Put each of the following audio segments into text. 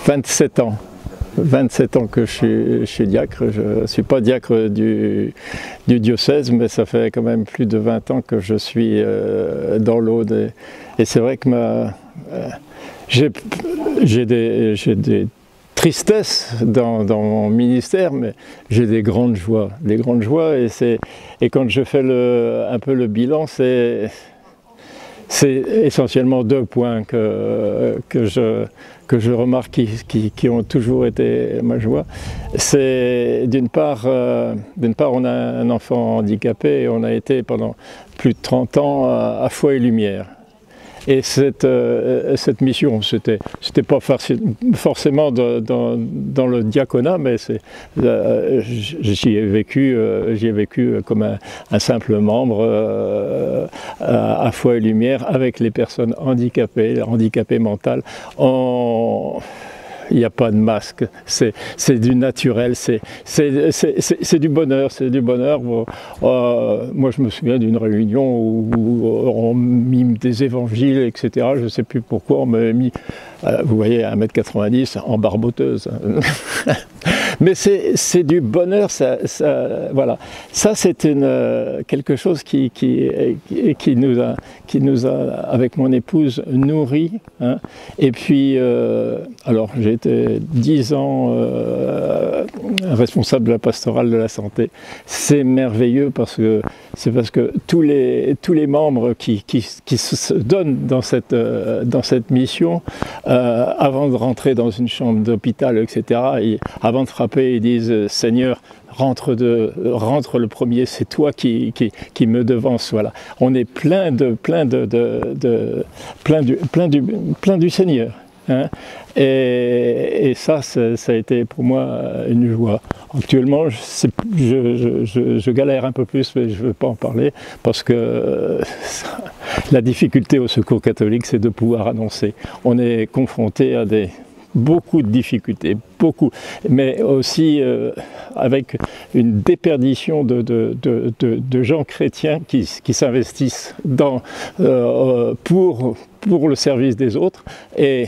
27 ans. 27 ans que je suis diacre. Je ne suis pas diacre du diocèse, mais ça fait quand même plus de 20 ans que je suis dans l'Aude. Et c'est vrai que j'ai des tristesses dans mon ministère, mais j'ai des grandes joies. Et quand je fais un peu le bilan, c'est essentiellement deux points que je remarque qui ont toujours été ma joie. C'est d'une part, on a un enfant handicapé et on a été pendant plus de 30 ans à Foi et Lumière. Et cette mission, c'était pas forcément dans le diaconat, mais j'y ai vécu comme un simple membre à Foi et Lumière avec les personnes handicapées mentales. Il n'y a pas de masque, c'est du naturel, c'est du bonheur, moi je me souviens d'une réunion où on mime des évangiles, etc. Je ne sais plus pourquoi on m'avait mis, vous voyez, 1,90 m en barboteuse. Mais c'est du bonheur, voilà. Ça c'est quelque chose qui nous a, avec mon épouse, nourri. Hein. Et puis, alors j'ai été 10 ans responsable de la pastorale de la santé. C'est merveilleux parce que tous les membres qui se donnent dans cette mission, avant de rentrer dans une chambre d'hôpital, etc., avant de frapper, ils disent « Seigneur, rentre le premier, c'est toi qui me devance. » Voilà. On est plein du Seigneur. Hein. Et ça a été pour moi une joie. Actuellement, je galère un peu plus, mais je ne veux pas en parler, parce que la difficulté au Secours catholique, c'est de pouvoir annoncer. On est confronté à beaucoup de difficultés, mais aussi avec une déperdition de gens chrétiens qui s'investissent pour le service des autres. Et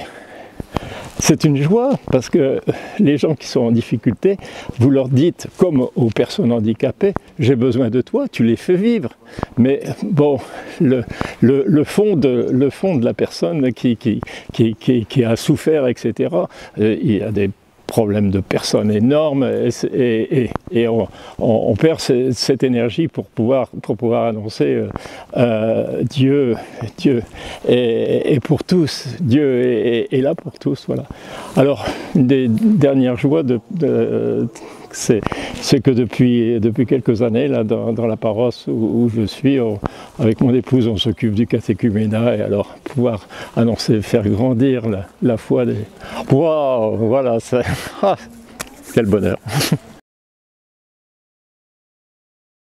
c'est une joie parce que les gens qui sont en difficulté, vous leur dites, comme aux personnes handicapées, j'ai besoin de toi, tu les fais vivre. Mais bon, le fond de la personne qui a souffert, etc., il y a des problèmes de personnes énormes et on perd cette énergie pour pouvoir annoncer Dieu et pour tous, Dieu est là pour tous, voilà. Alors une des dernières joies c'est que depuis quelques années là dans la paroisse où je suis, avec mon épouse, on s'occupe du catéchuménat, et alors pouvoir annoncer, faire grandir la foi des... Waouh, voilà, quel bonheur.